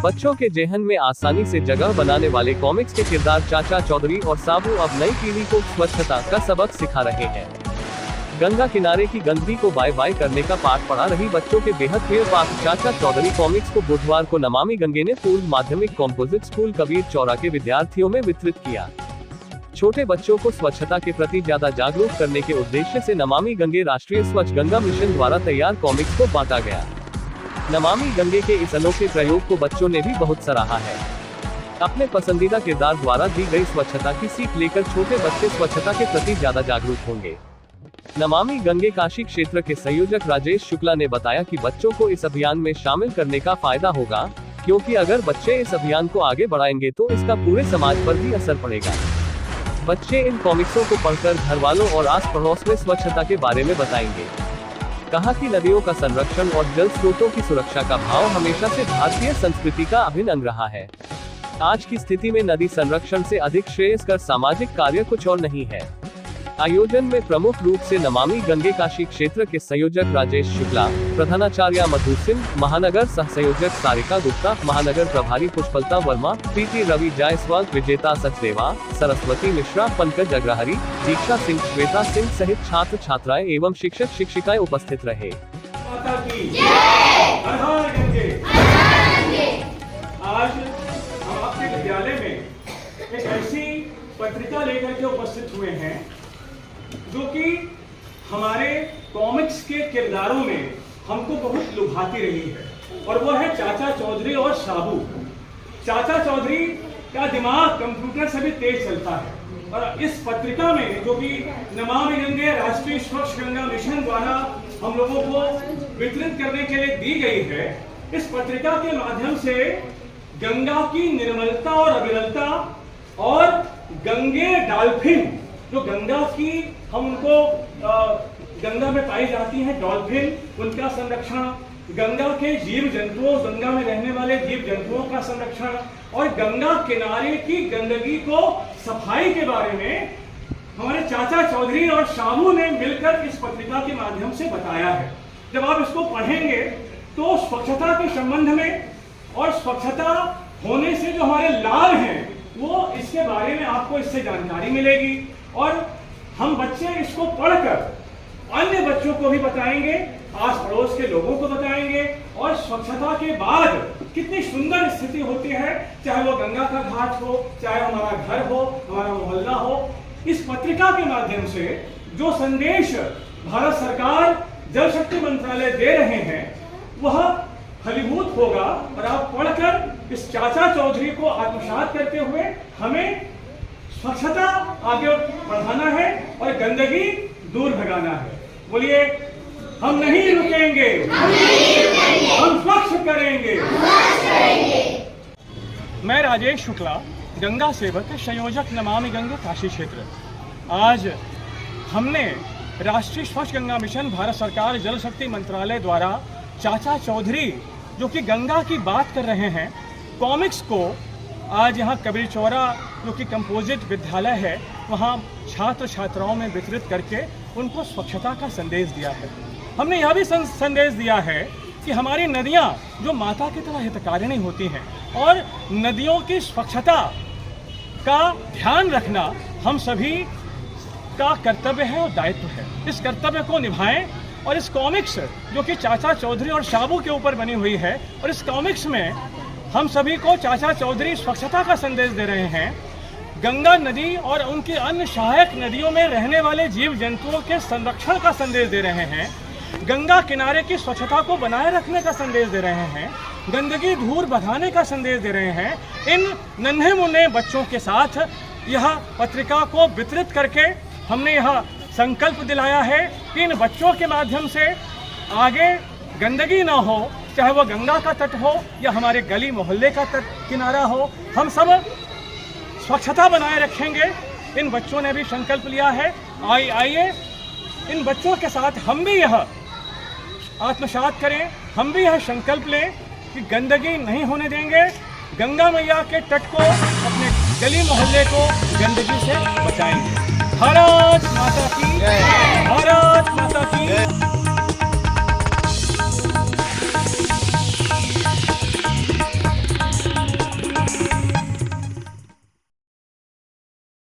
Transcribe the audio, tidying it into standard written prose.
बच्चों के जेहन में आसानी से जगह बनाने वाले कॉमिक्स के किरदार चाचा चौधरी और साबू अब नई पीढ़ी को स्वच्छता का सबक सिखा रहे हैं। गंगा किनारे की गंदगी को बाय बाय करने का पाठ पढ़ा रही बच्चों के बेहद प्रिय पाक चाचा चौधरी कॉमिक्स को बुधवार को नमामि गंगे ने पूर्व माध्यमिक कॉम्पोजिट स्कूल कबीर चौरा के विद्यार्थियों में वितरित किया। छोटे बच्चों को स्वच्छता के प्रति ज्यादा जागरूक करने के उद्देश्य से नमामि गंगे राष्ट्रीय स्वच्छ गंगा मिशन द्वारा तैयार कॉमिक्स को बांटा गया। नमामि गंगे के इस अनोखे प्रयोग को बच्चों ने भी बहुत सराहा है। अपने पसंदीदा किरदार द्वारा दी गई स्वच्छता की सीख लेकर छोटे बच्चे स्वच्छता के प्रति ज्यादा जागरूक होंगे। नमामि गंगे काशी क्षेत्र के संयोजक राजेश शुक्ला ने बताया कि बच्चों को इस अभियान में शामिल करने का फायदा होगा, क्योंकि अगर बच्चे इस अभियान को आगे बढ़ाएंगे तो इसका पूरे समाज पर भी असर पड़ेगा। बच्चे इन कॉमिक्सों को पढ़कर घर वालों और आस पड़ोस में स्वच्छता के बारे में बताएंगे। कहा कि नदियों का संरक्षण और जल स्रोतों की सुरक्षा का भाव हमेशा से भारतीय संस्कृति का अभिन्न अंग रहा है। आज की स्थिति में नदी संरक्षण से अधिक श्रेयस्कर सामाजिक कार्य कुछ और नहीं है। आयोजन में प्रमुख रूप से नमामि गंगे काशी क्षेत्र के संयोजक राजेश शुक्ला, प्रधानाचार्य मधु सिंह, महानगर सह संयोजक सारिका गुप्ता, महानगर प्रभारी पुष्पलता वर्मा, प्रीति रवि जायसवाल, विजेता सचदेवा, सरस्वती मिश्रा, पंकज अग्रहरी, दीक्षा सिंह, श्वेता सिंह सहित छात्र छात्राएं एवं शिक्षक शिक्षिकाएं उपस्थित रहे। आज हम आपके विद्यालय में एक ऐसी पत्रिका लेकर के उपस्थित हुए हैं जो कि हमारे कॉमिक्स के किरदारों में हमको बहुत लुभाती रही है, और वो है चाचा चौधरी और साबू। चाचा चौधरी का दिमाग कंप्यूटर से भी तेज चलता है, और इस पत्रिका में जो कि नमामि गंगे राष्ट्रीय स्वच्छ गंगा मिशन द्वारा हम लोगों को वितरित करने के लिए दी गई है, इस पत्रिका के माध्यम से गंगा की निर्मलता और अविरलता और गंगे डॉल्फिन, जो गंगा की हम उनको गंगा में पाई जाती है डॉल्फिन, उनका संरक्षण, गंगा के जीव जंतुओं, गंगा में रहने वाले जीव जंतुओं का संरक्षण और गंगा किनारे की गंदगी को सफाई के बारे में हमारे चाचा चौधरी और साबू ने मिलकर इस पत्रिका के माध्यम से बताया है। जब आप इसको पढ़ेंगे तो स्वच्छता के संबंध में और स्वच्छता होने से जो हमारे लाभ हैं वो इसके बारे में आपको इससे जानकारी मिलेगी, और हम बच्चे इसको पढ़कर अन्य बच्चों को भी बताएंगे, आस पड़ोस के लोगों को बताएंगे, और स्वच्छता के बाद कितनी सुंदर स्थिति होती है, चाहे वो गंगा का घाट हो, चाहे हमारा घर हो, हमारा मोहल्ला हो। इस पत्रिका के माध्यम से जो संदेश भारत सरकार जल शक्ति मंत्रालय दे रहे हैं वह फलीभूत होगा, और आप पढ़कर इस चाचा चौधरी को आत्मसात करते हुए हमें स्वच्छता आगे बढ़ाना है और गंदगी दूर भगाना है। बोलिए, हम नहीं रुकेंगे, हम स्वच्छ करेंगे। मैं राजेश शुक्ला, गंगा सेवक, संयोजक नमामि गंगे काशी क्षेत्र। आज हमने राष्ट्रीय स्वच्छ गंगा मिशन भारत सरकार जल शक्ति मंत्रालय द्वारा चाचा चौधरी जो कि गंगा की बात कर रहे हैं कॉमिक्स को आज यहाँ कबीर चौरा जो कि कंपोजिट विद्यालय है वहाँ छात्र छात्राओं में वितरित करके उनको स्वच्छता का संदेश दिया है। हमने यह भी संदेश दिया है कि हमारी नदियाँ जो माता की तरह हितकारिणी होती हैं, और नदियों की स्वच्छता का ध्यान रखना हम सभी का कर्तव्य है और दायित्व है। इस कर्तव्य को निभाएं, और इस कॉमिक्स जो कि चाचा चौधरी और साबू के ऊपर बनी हुई है, और इस कॉमिक्स में हम सभी को चाचा चौधरी स्वच्छता का संदेश दे रहे हैं, गंगा नदी और उनकी अन्य सहायक नदियों में रहने वाले जीव जंतुओं के संरक्षण का संदेश दे रहे हैं, गंगा किनारे की स्वच्छता को बनाए रखने का संदेश दे रहे हैं, गंदगी दूर भगाने का संदेश दे रहे हैं। इन नन्हे मुन्ने बच्चों के साथ यह पत्रिका को वितरित करके हमने यह संकल्प दिलाया है कि इन बच्चों के माध्यम से आगे गंदगी ना हो, चाहे वो गंगा का तट हो या हमारे गली मोहल्ले का तट किनारा हो, हम सब स्वच्छता बनाए रखेंगे। इन बच्चों ने भी संकल्प लिया है। आइए इन बच्चों के साथ हम भी यह आत्मसात करें, हम भी यह संकल्प लें कि गंदगी नहीं होने देंगे, गंगा मैया के तट को, अपने गली मोहल्ले को गंदगी से बचाएंगे। भारत माता की जय।